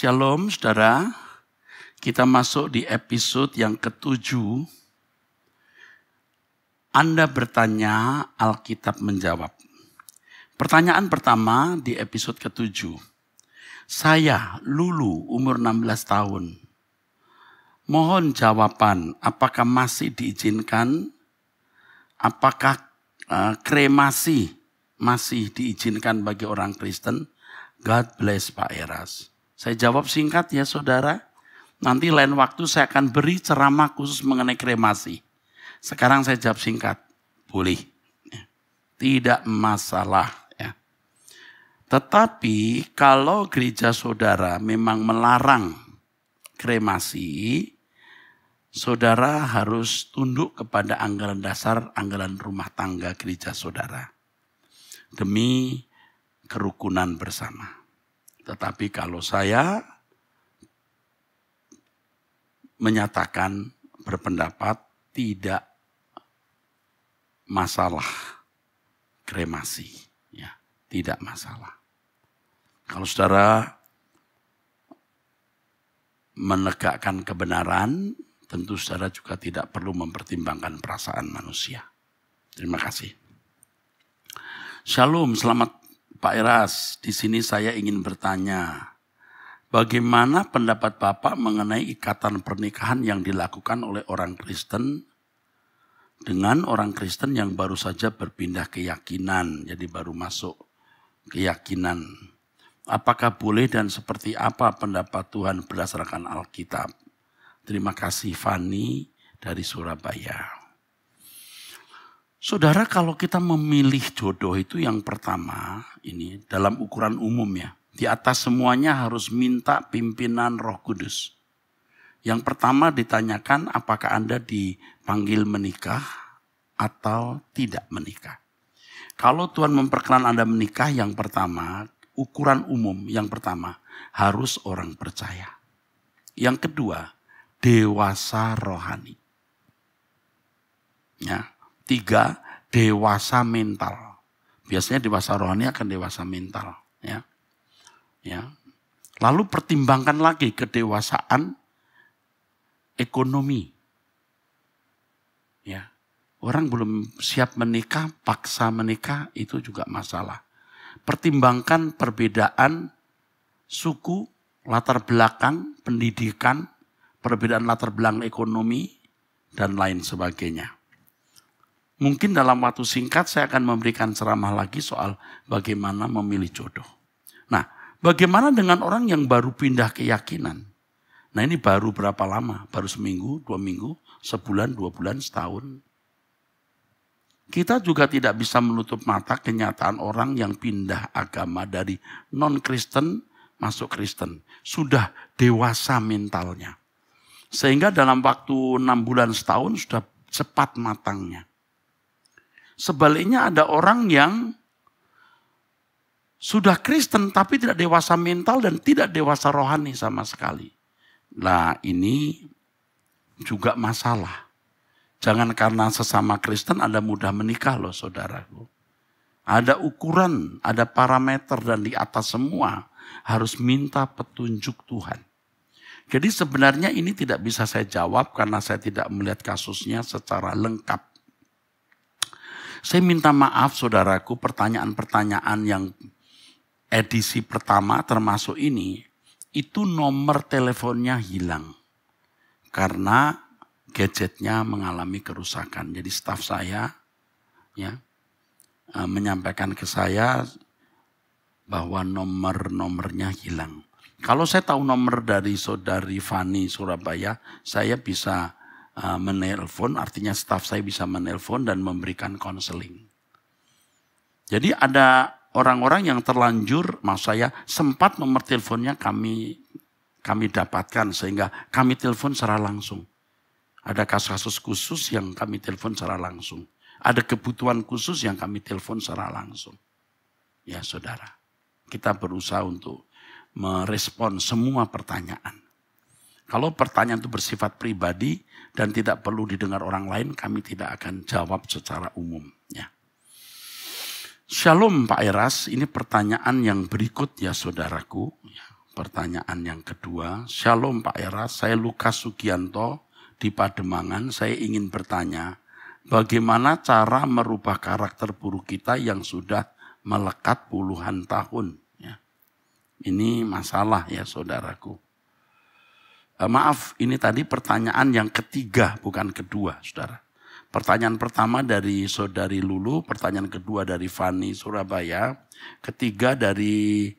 Shalom saudara, kita masuk di episode yang ke-7. Anda bertanya, Alkitab menjawab. Pertanyaan pertama di episode ke-7. Saya, Lulu, umur 16 tahun. Mohon jawaban, apakah masih diizinkan? Apakah kremasi masih diizinkan bagi orang Kristen? God bless Pak Eras. Saya jawab singkat ya saudara. Nanti lain waktu saya akan beri ceramah khusus mengenai kremasi. Sekarang saya jawab singkat. Boleh. Tidak masalah. Ya. Tetapi kalau gereja saudara memang melarang kremasi, saudara harus tunduk kepada anggaran dasar, anggaran rumah tangga gereja saudara. Demi kerukunan bersama. Tetapi kalau saya menyatakan berpendapat tidak masalah kremasi, ya, tidak masalah. Kalau saudara menegakkan kebenaran, tentu saudara juga tidak perlu mempertimbangkan perasaan manusia. Terima kasih. Shalom, selamat Pak Eras, di sini saya ingin bertanya, bagaimana pendapat Bapak mengenai ikatan pernikahan yang dilakukan oleh orang Kristen dengan orang Kristen yang baru saja berpindah keyakinan, jadi baru masuk keyakinan. Apakah boleh dan seperti apa pendapat Tuhan berdasarkan Alkitab? Terima kasih Fani dari Surabaya. Saudara, kalau kita memilih jodoh itu yang pertama, ini dalam ukuran umum ya. Di atas semuanya harus minta pimpinan Roh Kudus. Yang pertama ditanyakan apakah Anda dipanggil menikah atau tidak menikah. Kalau Tuhan memperkenan Anda menikah, yang pertama, ukuran umum yang pertama, harus orang percaya. Yang kedua, dewasa rohani. Ya. 3, dewasa mental. Biasanya dewasa rohani akan dewasa mental. Ya. Ya. Lalu pertimbangkan lagi kedewasaan ekonomi. Ya. Orang belum siap menikah, paksa menikah, itu juga masalah. Pertimbangkan perbedaan suku, latar belakang, pendidikan, perbedaan latar belakang ekonomi, dan lain sebagainya. Mungkin dalam waktu singkat saya akan memberikan ceramah lagi soal bagaimana memilih jodoh. Nah, bagaimana dengan orang yang baru pindah keyakinan? Nah ini baru berapa lama? Baru seminggu, 2 minggu, sebulan, 2 bulan, setahun. Kita juga tidak bisa menutup mata kenyataan orang yang pindah agama dari non-Kristen masuk Kristen. Sudah dewasa mentalnya. Sehingga dalam waktu 6 bulan, setahun sudah cepat matangnya. Sebaliknya ada orang yang sudah Kristen tapi tidak dewasa mental dan tidak dewasa rohani sama sekali. Nah ini juga masalah. Jangan karena sesama Kristen Anda mudah menikah loh saudaraku. Ada ukuran, ada parameter dan di atas semua harus minta petunjuk Tuhan. Jadi sebenarnya ini tidak bisa saya jawab karena saya tidak melihat kasusnya secara lengkap. Saya minta maaf saudaraku, pertanyaan-pertanyaan yang edisi pertama termasuk ini, itu nomor teleponnya hilang. Karena gadgetnya mengalami kerusakan. Jadi staf saya ya menyampaikan ke saya bahwa nomornya hilang. Kalau saya tahu nomor dari saudari Fani Surabaya, saya bisa menelpon, artinya staf saya bisa menelpon dan memberikan konseling. Jadi ada orang-orang yang terlanjur, maksud saya sempat nomor teleponnya kami dapatkan sehingga kami telepon secara langsung. Ada kasus-kasus khusus yang kami telepon secara langsung. Ada kebutuhan khusus yang kami telepon secara langsung. Ya saudara, kita berusaha untuk merespon semua pertanyaan. Kalau pertanyaan itu bersifat pribadi dan tidak perlu didengar orang lain, kami tidak akan jawab secara umum. Ya. Shalom Pak Eras, ini pertanyaan yang berikut ya saudaraku. pertanyaan yang kedua. Shalom Pak Eras, saya Lukas Sugianto di Pademangan. Saya ingin bertanya, bagaimana cara merubah karakter buruk kita yang sudah melekat puluhan tahun? Ya. Ini masalah ya saudaraku. Maaf, ini tadi pertanyaan yang ketiga, bukan kedua, saudara. Pertanyaan pertama dari saudari Lulu, pertanyaan kedua dari Fani Surabaya, ketiga dari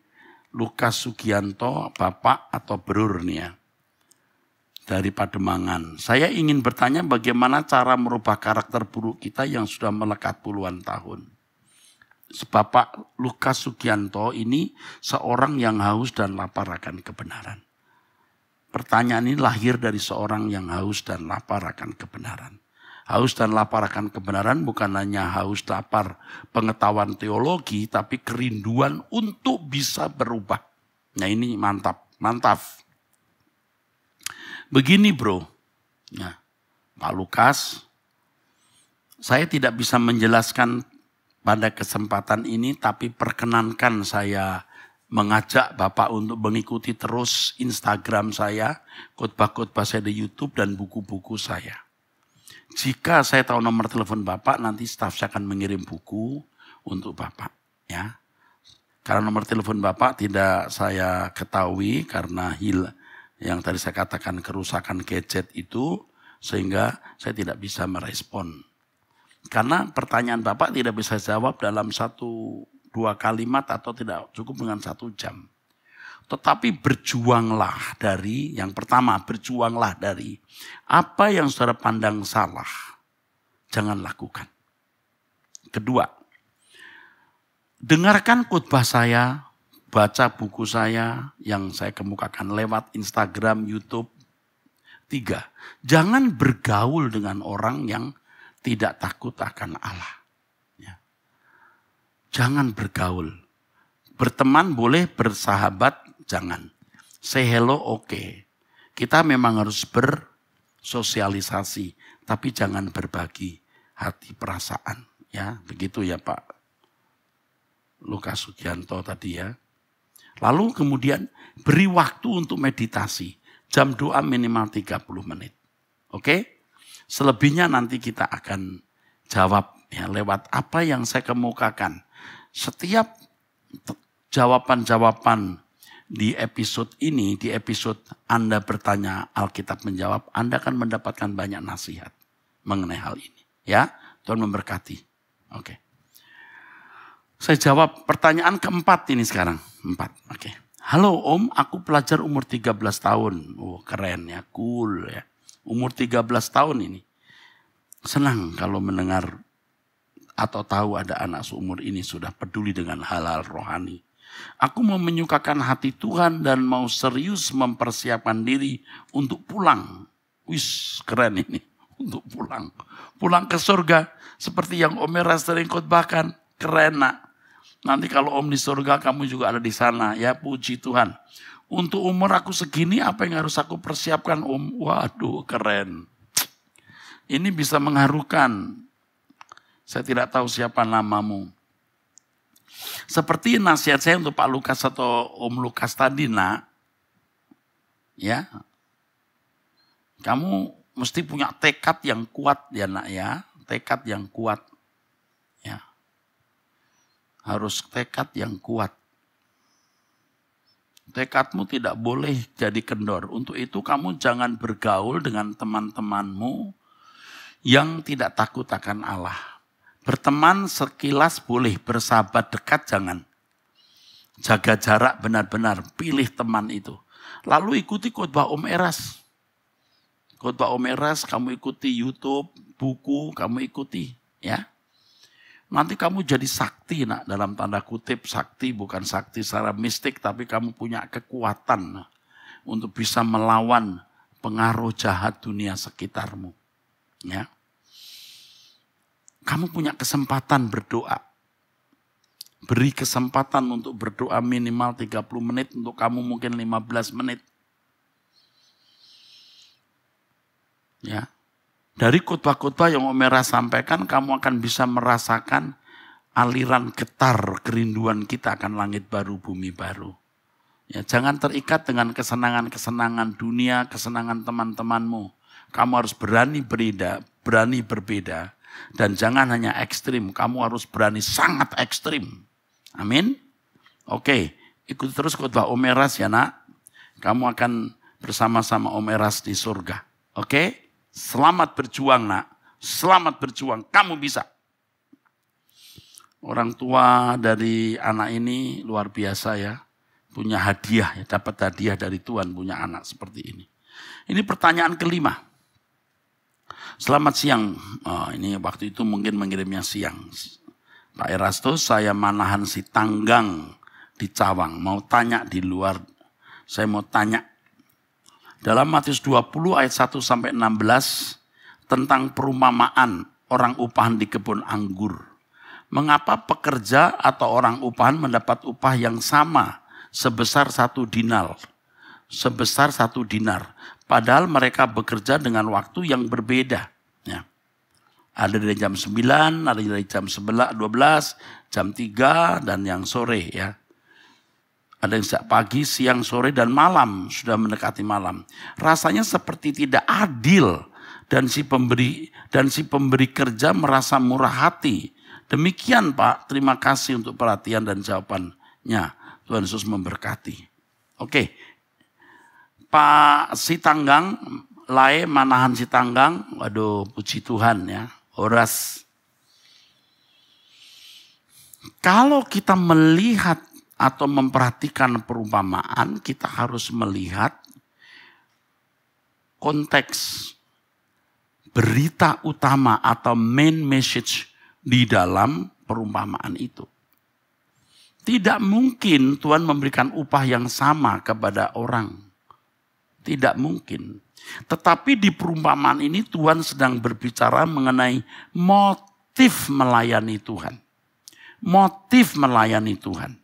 Lukas Sugianto, Bapak atau Brur nih ya, dari Pademangan. Saya ingin bertanya bagaimana cara merubah karakter buruk kita yang sudah melekat puluhan tahun. Bapak Lukas Sugianto ini seorang yang haus dan lapar akan kebenaran. Pertanyaan ini lahir dari seorang yang haus dan lapar akan kebenaran. Haus dan lapar akan kebenaran bukan hanya haus lapar pengetahuan teologi, tapi kerinduan untuk bisa berubah. Nah ini mantap, mantap. Begini bro, ya, Pak Lukas, saya tidak bisa menjelaskan pada kesempatan ini, tapi perkenankan saya mengajak Bapak untuk mengikuti terus Instagram saya, khotbah-khotbah saya di YouTube dan buku-buku saya. Jika saya tahu nomor telepon Bapak, nanti staf saya akan mengirim buku untuk Bapak. Ya, karena nomor telepon Bapak tidak saya ketahui karena yang tadi saya katakan kerusakan gadget itu, sehingga saya tidak bisa merespon. Karena pertanyaan Bapak tidak bisa jawab dalam 1-2 kalimat atau tidak cukup dengan 1 jam. Tetapi berjuanglah dari, yang pertama berjuanglah dari apa yang saudara pandang salah, jangan lakukan. Kedua, dengarkan khotbah saya, baca buku saya yang saya kemukakan lewat Instagram, YouTube. 3, jangan bergaul dengan orang yang tidak takut akan Allah. Ya. Jangan bergaul. Berteman boleh, bersahabat jangan. Say hello oke. Kita memang harus bersosialisasi, tapi jangan berbagi hati perasaan. Ya, begitu ya Pak Lukas Sugianto tadi ya. Lalu kemudian beri waktu untuk meditasi. Jam doa minimal 30 menit. Oke? Selebihnya nanti kita akan jawab ya lewat apa yang saya kemukakan. Setiap jawaban-jawaban di episode ini, di episode Anda bertanya Alkitab menjawab, Anda akan mendapatkan banyak nasihat mengenai hal ini. Ya, Tuhan memberkati. Oke. Saya jawab pertanyaan keempat ini sekarang. 4, oke. Halo Om, aku pelajar umur 13 tahun. Oh keren ya, cool ya. Umur 13 tahun ini. Senang kalau mendengar atau tahu ada anak seumur ini sudah peduli dengan hal-hal rohani. Aku mau menyukakan hati Tuhan dan mau serius mempersiapkan diri untuk pulang. Wis, keren ini. Untuk pulang. Pulang ke surga. Seperti yang Om Eras sering khotbahkan. Keren nak. Nanti kalau Om di surga kamu juga ada di sana. Ya puji Tuhan. Untuk umur aku segini apa yang harus aku persiapkan Om? Waduh keren. Ini bisa mengharukan. Saya tidak tahu siapa namamu. Seperti nasihat saya untuk Pak Lukas atau Om Lukas tadi nak. Ya. Kamu mesti punya tekad yang kuat ya nak ya. Tekad yang kuat. Ya. Harus tekad yang kuat. Tekadmu tidak boleh jadi kendor. Untuk itu kamu jangan bergaul dengan teman-temanmu yang tidak takut akan Allah. Berteman sekilas boleh, bersahabat dekat jangan. Jaga jarak benar-benar, pilih teman itu. Lalu ikuti khotbah Om Eras. Khotbah Om Eras, kamu ikuti YouTube, buku, kamu ikuti. Ya. Nanti kamu jadi sakti nak, dalam tanda kutip sakti, bukan sakti secara mistik, tapi kamu punya kekuatan untuk bisa melawan pengaruh jahat dunia sekitarmu. Ya. Kamu punya kesempatan berdoa. Beri kesempatan untuk berdoa minimal 30 menit, untuk kamu mungkin 15 menit. Ya. Dari khotbah-khotbah yang Om Eras sampaikan, kamu akan bisa merasakan aliran getar kerinduan kita akan langit baru, bumi baru. Ya, jangan terikat dengan kesenangan-kesenangan dunia, kesenangan teman-temanmu. Kamu harus berani berbeda. Dan jangan hanya ekstrim, kamu harus berani sangat ekstrim. Amin. Oke, ikuti terus khotbah Om Eras ya nak. Kamu akan bersama-sama Om Eras di surga. Oke, selamat berjuang nak. Selamat berjuang, kamu bisa. Orang tua dari anak ini luar biasa ya. Punya hadiah, ya, dapat hadiah dari Tuhan punya anak seperti ini. Ini pertanyaan kelima. Selamat siang, ini waktu itu mungkin mengirimnya siang. Pak Erastus, saya Manahan Sitanggang di Cawang. Mau tanya di luar, saya mau tanya. Dalam Matius 20 ayat 1 sampai 16 tentang perumpamaan orang upahan di kebun anggur. Mengapa pekerja atau orang upahan mendapat upah yang sama sebesar 1 dinar? Sebesar 1 dinar. Padahal mereka bekerja dengan waktu yang berbeda. Ya. Ada dari jam 9, ada dari jam 12, jam 3, dan yang sore. Ya. Ada yang sejak pagi, siang, sore, dan malam. Sudah mendekati malam. Rasanya seperti tidak adil. Dan si pemberi kerja merasa murah hati. Demikian Pak, terima kasih untuk perhatian dan jawabannya. Tuhan Yesus memberkati. Oke. Pak Sitanggang, Lae Manahan Sitanggang, waduh puji Tuhan ya, Horas. Kalau kita melihat atau memperhatikan perumpamaan, kita harus melihat konteks berita utama atau main message di dalam perumpamaan itu. Tidak mungkin Tuhan memberikan upah yang sama kepada orang. Tidak mungkin. Tetapi di perumpamaan ini Tuhan sedang berbicara mengenai motif melayani Tuhan. Motif melayani Tuhan.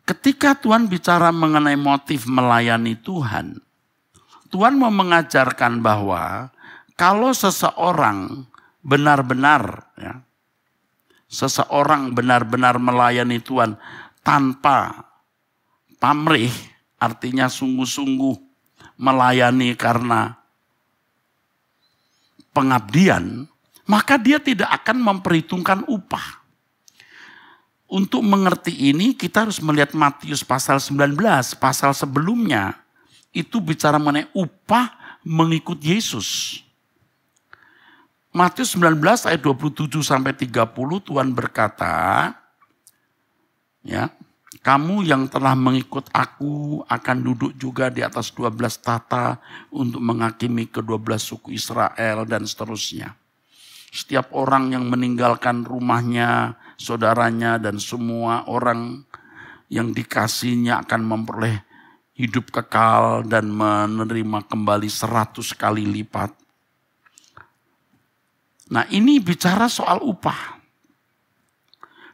Ketika Tuhan bicara mengenai motif melayani Tuhan, Tuhan mau mengajarkan bahwa kalau seseorang benar-benar melayani Tuhan tanpa pamrih, artinya sungguh-sungguh melayani karena pengabdian, maka dia tidak akan memperhitungkan upah. Untuk mengerti ini kita harus melihat Matius pasal 19, pasal sebelumnya. Itu bicara mengenai upah mengikut Yesus. Matius 19 ayat 27 sampai 30 Tuhan berkata, ya, kamu yang telah mengikut aku akan duduk juga di atas 12 tata untuk menghakimi ke-12 suku Israel dan seterusnya. Setiap orang yang meninggalkan rumahnya, saudaranya dan semua orang yang dikasihnya akan memperoleh hidup kekal dan menerima kembali 100 kali lipat. Nah, ini bicara soal upah.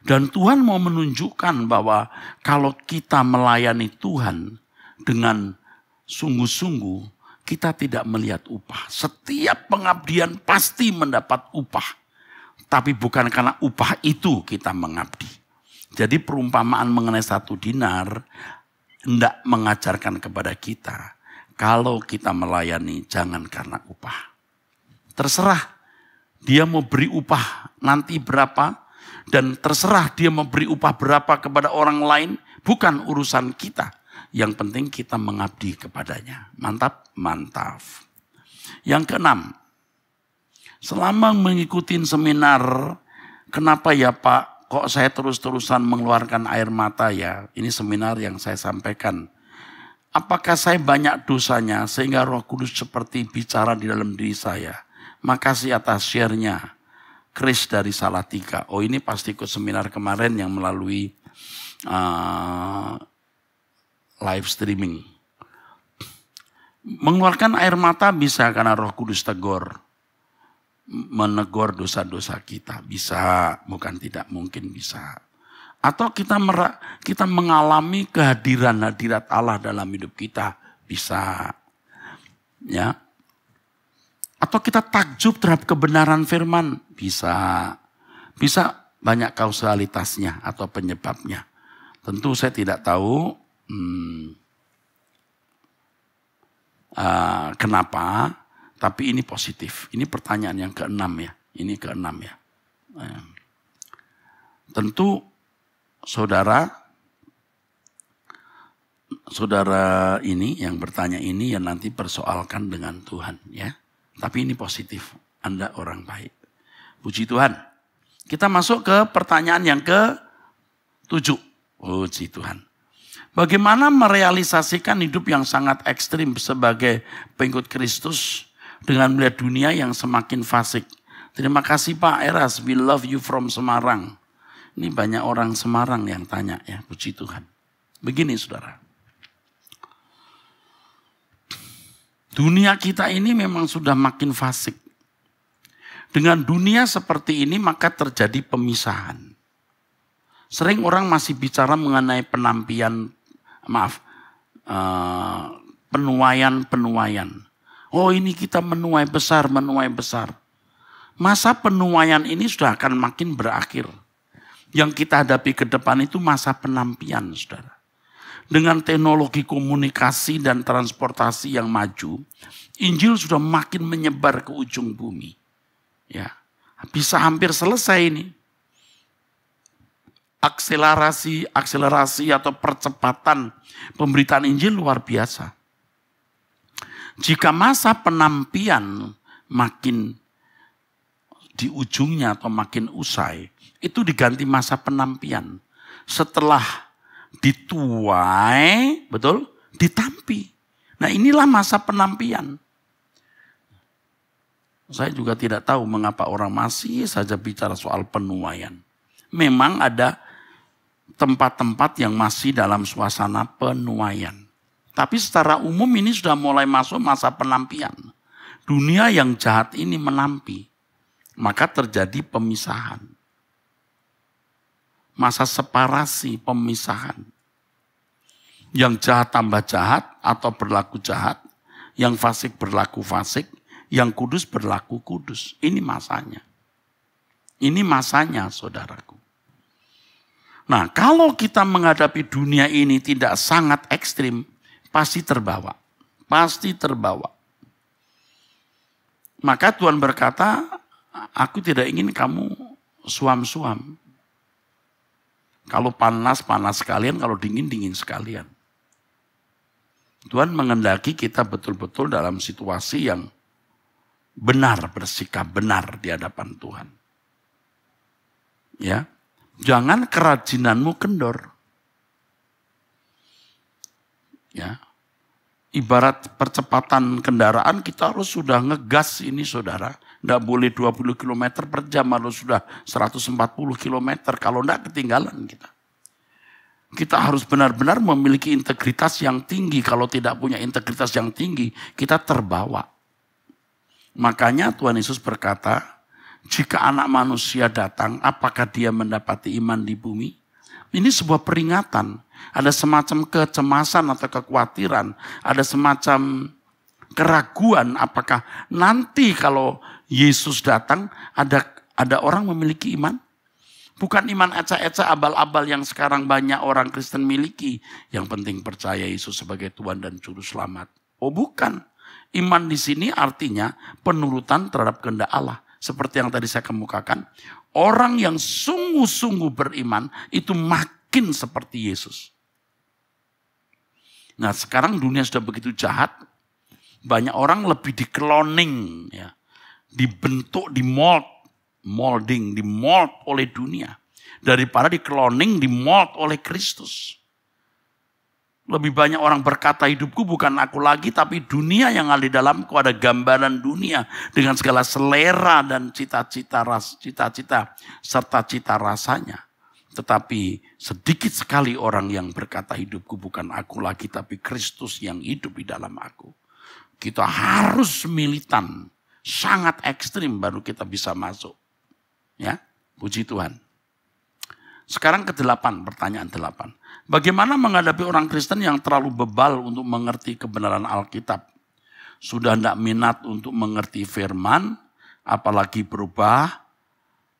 Dan Tuhan mau menunjukkan bahwa kalau kita melayani Tuhan dengan sungguh-sungguh, kita tidak melihat upah. Setiap pengabdian pasti mendapat upah. Tapi bukan karena upah itu kita mengabdi. Jadi perumpamaan mengenai 1 dinar hendak mengajarkan kepada kita. Kalau kita melayani jangan karena upah. Terserah dia mau beri upah nanti berapa. Dan terserah dia memberi upah berapa kepada orang lain. Bukan urusan kita. Yang penting kita mengabdi kepadanya. Mantap? Mantap. Yang keenam. Selama mengikuti seminar. Kenapa ya Pak? Kok saya terus-terusan mengeluarkan air mata ya? Ini seminar yang saya sampaikan. Apakah saya banyak dosanya sehingga Roh Kudus seperti bicara di dalam diri saya? Makasih atas share-nya. Chris dari Salatiga. Oh ini pasti ikut seminar kemarin yang melalui live streaming. Mengeluarkan air mata bisa karena Roh Kudus tegur. Menegur dosa-dosa kita. Bisa, bukan tidak, mungkin bisa. Atau kita mengalami hadirat Allah dalam hidup kita. Bisa. Ya. Atau kita takjub terhadap kebenaran firman. Bisa. Bisa banyak kausalitasnya atau penyebabnya. Tentu saya tidak tahu kenapa, tapi ini positif. Ini pertanyaan yang ke-6 ya. Ini ke-6 ya. Tentu saudara ini yang bertanya ini yang nanti persoalkan dengan Tuhan ya. Tapi ini positif. Anda orang baik. Puji Tuhan. Kita masuk ke pertanyaan yang ke-7. Puji Tuhan. Bagaimana merealisasikan hidup yang sangat ekstrim sebagai pengikut Kristus dengan melihat dunia yang semakin fasik? Terima kasih Pak Eras, we love you from Semarang. Ini banyak orang Semarang yang tanya ya, puji Tuhan. Begini saudara. Dunia kita ini memang sudah makin fasik. Dengan dunia seperti ini maka terjadi pemisahan. Sering orang masih bicara mengenai penuaian. Oh ini kita menuai besar. Masa penuaian ini sudah akan makin berakhir. Yang kita hadapi ke depan itu masa penampian, saudara. Dengan teknologi komunikasi dan transportasi yang maju, Injil sudah makin menyebar ke ujung bumi. Ya, bisa hampir selesai ini. Akselerasi atau percepatan pemberitaan Injil luar biasa. Jika masa penampian makin di ujungnya atau makin usai, itu diganti masa penampian. Setelah dituai, betul, ditampi. Nah inilah masa penampian. Saya juga tidak tahu mengapa orang masih saja bicara soal penuaian. Memang ada tempat-tempat yang masih dalam suasana penuaian. Tapi secara umum ini sudah mulai masuk masa penampian. Dunia yang jahat ini menampi. Maka terjadi pemisahan. Masa separasi, pemisahan. Yang jahat tambah jahat atau berlaku jahat. Yang fasik berlaku fasik. Yang kudus berlaku kudus. Ini masanya. Ini masanya saudaraku. Nah kalau kita menghadapi dunia ini tidak sangat ekstrim. Pasti terbawa. Pasti terbawa. Maka Tuhan berkata, aku tidak ingin kamu suam-suam. Kalau panas, panas sekalian. Kalau dingin, dingin sekalian. Tuhan mengendaki kita betul-betul dalam situasi yang benar, bersikap benar di hadapan Tuhan. Ya, jangan kerajinanmu kendor. Ya, ibarat percepatan kendaraan kita harus sudah ngegas ini saudara. Tidak boleh 20 km per jam, harus sudah 140 km. Kalau tidak ketinggalan kita. Kita harus benar-benar memiliki integritas yang tinggi. Kalau tidak punya integritas yang tinggi, kita terbawa. Makanya Tuhan Yesus berkata, jika anak manusia datang, apakah dia mendapati iman di bumi? Ini sebuah peringatan. Ada semacam kecemasan atau kekhawatiran. Ada semacam keraguan apakah nanti kalau Yesus datang ada orang memiliki iman? Bukan iman eca-eca abal-abal yang sekarang banyak orang Kristen miliki. Yang penting percaya Yesus sebagai Tuhan dan Juru Selamat. Oh bukan. Iman di sini artinya penurutan terhadap kehendak Allah. Seperti yang tadi saya kemukakan. Orang yang sungguh-sungguh beriman itu makin seperti Yesus. Nah sekarang dunia sudah begitu jahat. Banyak orang lebih di-cloning. Ya. Dibentuk, di-mold oleh dunia. Daripada di-cloning, di-mold oleh Kristus. Lebih banyak orang berkata hidupku bukan aku lagi tapi dunia yang ada di dalamku. Ada gambaran dunia dengan segala selera dan cita-cita serta cita rasanya. Tetapi sedikit sekali orang yang berkata hidupku bukan aku lagi tapi Kristus yang hidup di dalam aku. Kita harus militan, sangat ekstrim baru kita bisa masuk. Ya, puji Tuhan. Sekarang ke-8, pertanyaan 8. Bagaimana menghadapi orang Kristen yang terlalu bebal untuk mengerti kebenaran Alkitab? Sudah tidak minat untuk mengerti firman, apalagi berubah.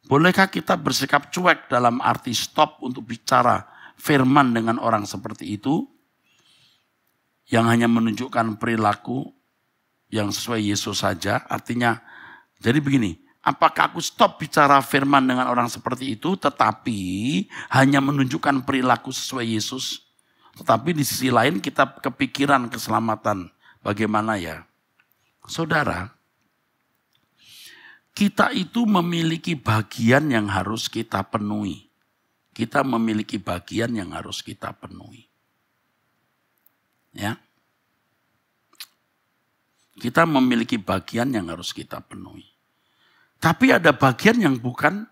Bolehkah kita bersikap cuek dalam arti stop untuk bicara firman dengan orang seperti itu, yang hanya menunjukkan perilaku yang sesuai Yesus saja, artinya, jadi begini, apakah aku stop bicara firman dengan orang seperti itu, tetapi hanya menunjukkan perilaku sesuai Yesus, tetapi di sisi lain kita kepikiran keselamatan, bagaimana ya? Saudara, kita itu memiliki bagian yang harus kita penuhi. Kita memiliki bagian yang harus kita penuhi. Ya. Kita memiliki bagian yang harus kita penuhi. Tapi ada bagian yang bukan,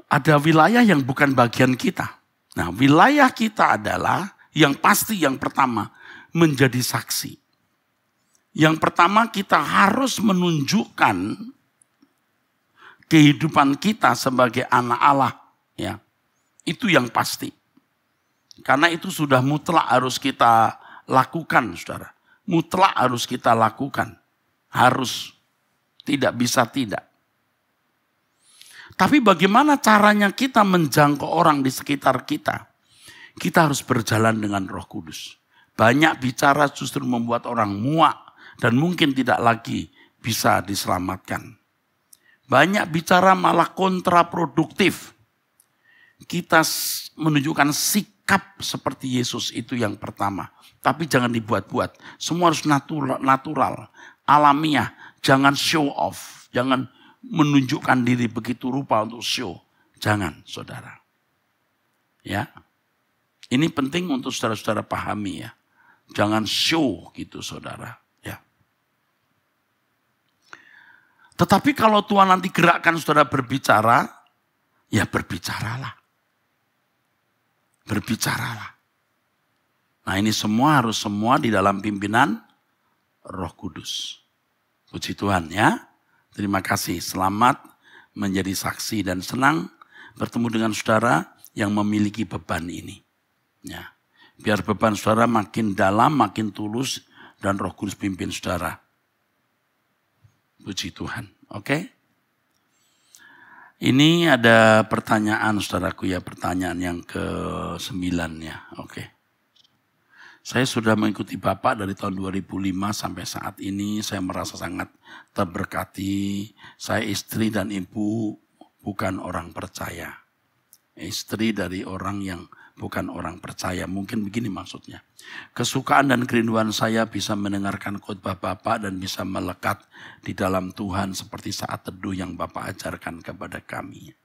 ada wilayah yang bukan bagian kita. Nah, wilayah kita adalah yang pasti yang pertama, menjadi saksi. Yang pertama kita harus menunjukkan kehidupan kita sebagai anak Allah. Ya, itu yang pasti. Karena itu sudah mutlak harus kita lakukan, saudara. Mutlak harus kita lakukan. Harus. Tidak bisa tidak. Tapi bagaimana caranya kita menjangkau orang di sekitar kita? Kita harus berjalan dengan Roh Kudus. Banyak bicara justru membuat orang muak dan mungkin tidak lagi bisa diselamatkan. Banyak bicara malah kontraproduktif. Kita menunjukkan sikap seperti Yesus itu yang pertama. Tapi jangan dibuat-buat. Semua harus natural, alamiah. Jangan show off. Jangan menunjukkan diri begitu rupa untuk show. Jangan, saudara. Ya, ini penting untuk saudara-saudara pahami ya. Jangan show gitu, saudara. Ya. Tetapi kalau Tuhan nanti gerakkan saudara berbicara, ya berbicaralah. Berbicaralah. Nah ini semua harus di dalam pimpinan Roh Kudus. Puji Tuhan ya. Terima kasih. Selamat menjadi saksi dan senang bertemu dengan saudara yang memiliki beban ini. Ya. Biar beban saudara makin dalam, makin tulus dan Roh Kudus pimpin saudara. Puji Tuhan. Oke. Ini ada pertanyaan saudaraku ya. Pertanyaan yang ke-9 ya. Oke. Saya sudah mengikuti Bapak dari tahun 2005 sampai saat ini. Saya merasa sangat terberkati. Saya istri dan ibu bukan orang percaya. Istri dari orang yang bukan orang percaya. Mungkin begini maksudnya. Kesukaan dan kerinduan saya bisa mendengarkan khotbah Bapak dan bisa melekat di dalam Tuhan seperti saat teduh yang Bapak ajarkan kepada kami.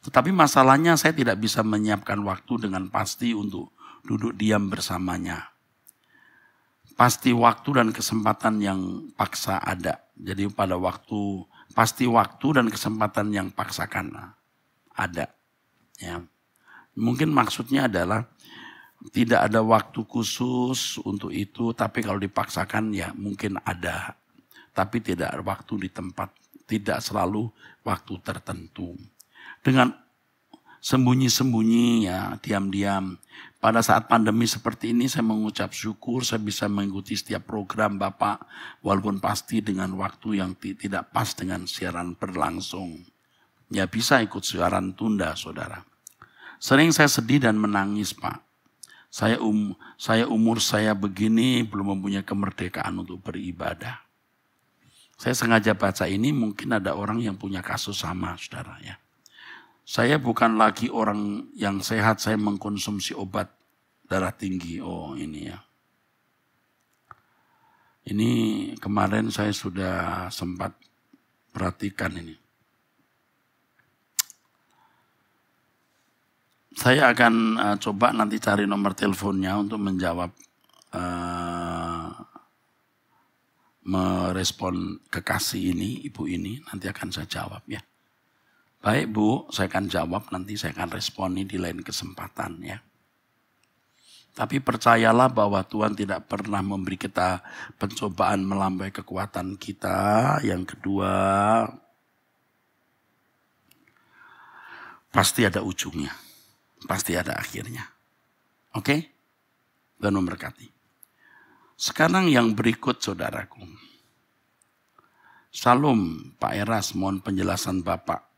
Tetapi masalahnya saya tidak bisa menyiapkan waktu dengan pasti untuk duduk diam bersamanya. Pasti waktu dan kesempatan yang paksa ada. Jadi pada waktu, pasti waktu dan kesempatan yang paksakan ada. Ya. Mungkin maksudnya adalah tidak ada waktu khusus untuk itu, tapi kalau dipaksakan ya mungkin ada. Tapi tidak ada waktu di tempat, tidak selalu waktu tertentu. Dengan sembunyi-sembunyi ya, diam-diam. Pada saat pandemi seperti ini saya mengucap syukur saya bisa mengikuti setiap program Bapak. Walaupun pasti dengan waktu yang tidak pas dengan siaran berlangsung. Ya bisa ikut siaran tunda saudara. Sering saya sedih dan menangis Pak. Saya umur saya begini belum mempunyai kemerdekaan untuk beribadah. Saya sengaja baca ini mungkin ada orang yang punya kasus sama saudara ya. Saya bukan lagi orang yang sehat, saya mengkonsumsi obat darah tinggi. Oh ini ya. Ini kemarin saya sudah sempat perhatikan ini. Saya akan coba nanti cari nomor teleponnya untuk menjawab, merespon kekasih ini, ibu ini. Nanti akan saya jawab ya. Baik Bu, saya akan jawab nanti saya akan responi di lain kesempatan ya. Tapi percayalah bahwa Tuhan tidak pernah memberi kita pencobaan melampaui kekuatan kita. Yang kedua, pasti ada ujungnya. Pasti ada akhirnya. Oke? Dan memberkati. Sekarang yang berikut saudaraku. Salam Pak Eras, mohon penjelasan Bapak.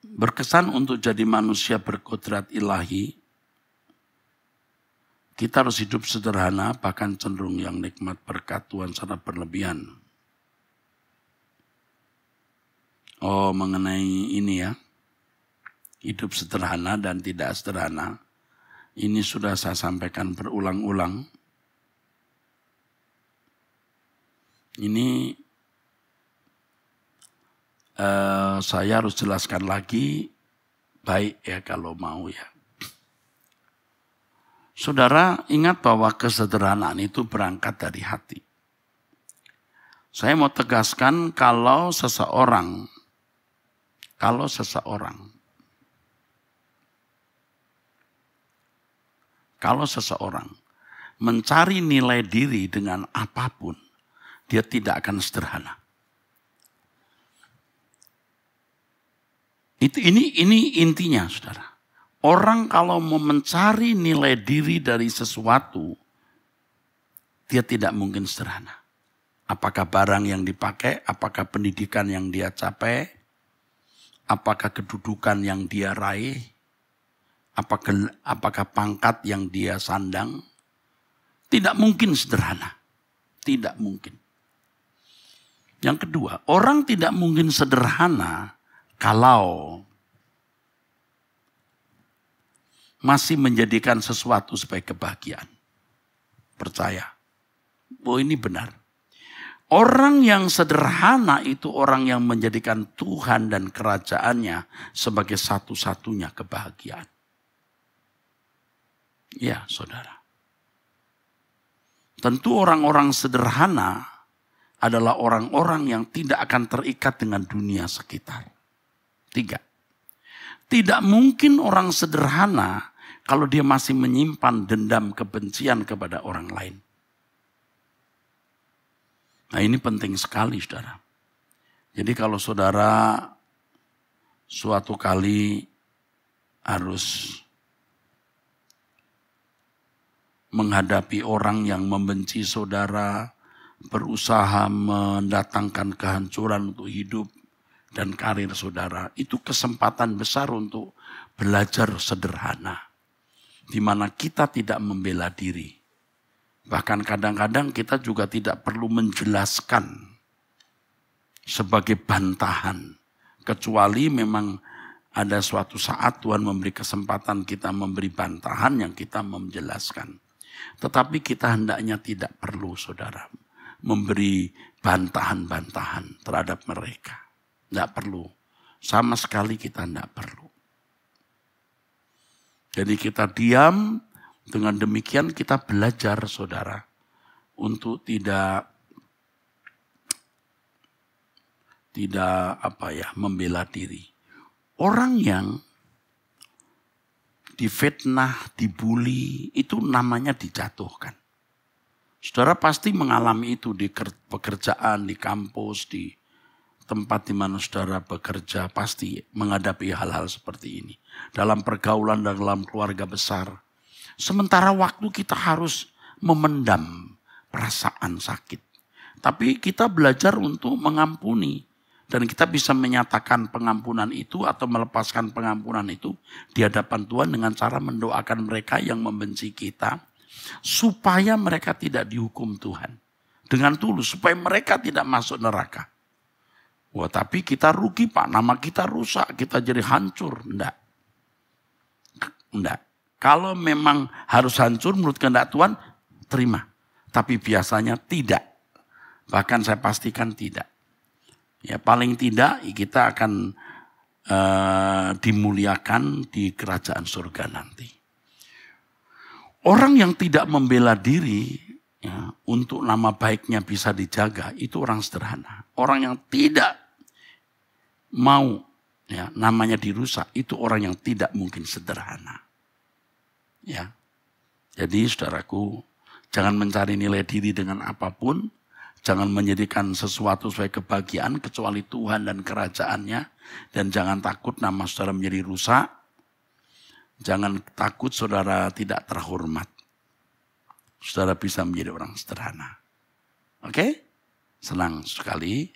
berkesan untuk jadi manusia berkodrat ilahi, kita harus hidup sederhana, bahkan cenderung yang nikmat berkat Tuhan secara berlebihan. Oh, mengenai ini ya, hidup sederhana dan tidak sederhana, ini sudah saya sampaikan berulang-ulang. Ini saya harus jelaskan lagi, baik ya kalau mau ya. Saudara, ingat bahwa kesederhanaan itu berangkat dari hati. Saya mau tegaskan kalau seseorang mencari nilai diri dengan apapun, dia tidak akan sederhana. Ini intinya, saudara. Orang kalau mau mencari nilai diri dari sesuatu, dia tidak mungkin sederhana. Apakah barang yang dipakai, apakah pendidikan yang dia capai, apakah kedudukan yang dia raih, apakah pangkat yang dia sandang, tidak mungkin sederhana. Tidak mungkin. Yang kedua, orang tidak mungkin sederhana kalau masih menjadikan sesuatu sebagai kebahagiaan. Percaya. Oh, ini benar. Orang yang sederhana itu orang yang menjadikan Tuhan dan kerajaannya sebagai satu-satunya kebahagiaan. Ya, saudara. Tentu orang-orang sederhana adalah orang-orang yang tidak akan terikat dengan dunia sekitar. 3. Tidak mungkin orang sederhana kalau dia masih menyimpan dendam kebencian kepada orang lain. Nah, ini penting sekali, saudara. Jadi kalau saudara suatu kali harus menghadapi orang yang membenci saudara, berusaha mendatangkan kehancuran untuk hidup dan karir saudara, itu kesempatan besar untuk belajar sederhana. Di mana kita tidak membela diri. Bahkan kadang-kadang kita juga tidak perlu menjelaskan sebagai bantahan. Kecuali memang ada suatu saat Tuhan memberi kesempatan kita memberi bantahan yang kita menjelaskan. Tetapi kita hendaknya tidak perlu, saudara, memberi bantahan-bantahan terhadap mereka. Tidak perlu. Sama sekali kita tidak perlu. Jadi kita diam, dengan demikian kita belajar, saudara, untuk tidak membela diri. Orang yang difitnah, dibully, itu namanya dijatuhkan. Saudara pasti mengalami itu di pekerjaan, di kampus, di tempat di mana saudara bekerja, pasti menghadapi hal-hal seperti ini. Dalam pergaulan dan dalam keluarga besar. Sementara waktu kita harus memendam perasaan sakit. Tapi kita belajar untuk mengampuni. Dan kita bisa menyatakan pengampunan itu atau melepaskan pengampunan itu di hadapan Tuhan dengan cara mendoakan mereka yang membenci kita. Supaya mereka tidak dihukum Tuhan. Dengan tulus, supaya mereka tidak masuk neraka. Wah, tapi kita rugi, Pak. Nama kita rusak, kita jadi hancur. Enggak. Kalau memang harus hancur menurut kehendak Tuhan, terima. Tapi biasanya tidak. Bahkan saya pastikan tidak. Ya, paling tidak kita akan dimuliakan di kerajaan surga nanti. Orang yang tidak membela diri ya, untuk nama baiknya bisa dijaga, itu orang sederhana. Orang yang tidak mau ya, namanya dirusak, itu orang yang tidak mungkin sederhana. Ya. Jadi saudaraku, jangan mencari nilai diri dengan apapun. Jangan menjadikan sesuatu sebagai kebahagiaan kecuali Tuhan dan kerajaannya. Dan jangan takut nama saudara menjadi rusak. Jangan takut saudara tidak terhormat. Saudara bisa menjadi orang sederhana. Oke? Senang sekali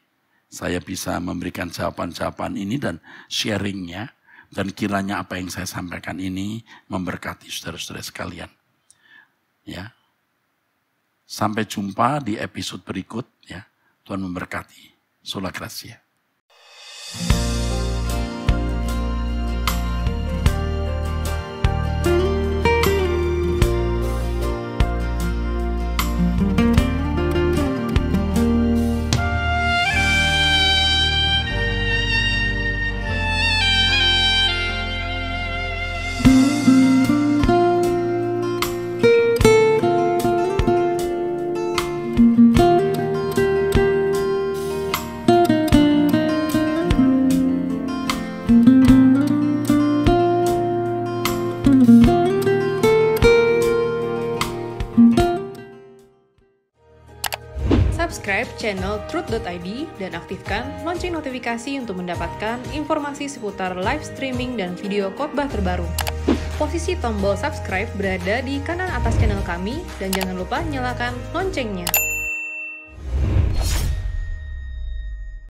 saya bisa memberikan jawaban-jawaban ini dan sharingnya. Dan kiranya apa yang saya sampaikan ini memberkati saudara-saudara sekalian. Ya. Sampai jumpa di episode berikut ya. Tuhan memberkati. Sola Gracia. Subscribe channel Truth.id dan aktifkan lonceng notifikasi untuk mendapatkan informasi seputar live streaming dan video khotbah terbaru. Posisi tombol subscribe berada di kanan atas channel kami dan jangan lupa nyalakan loncengnya.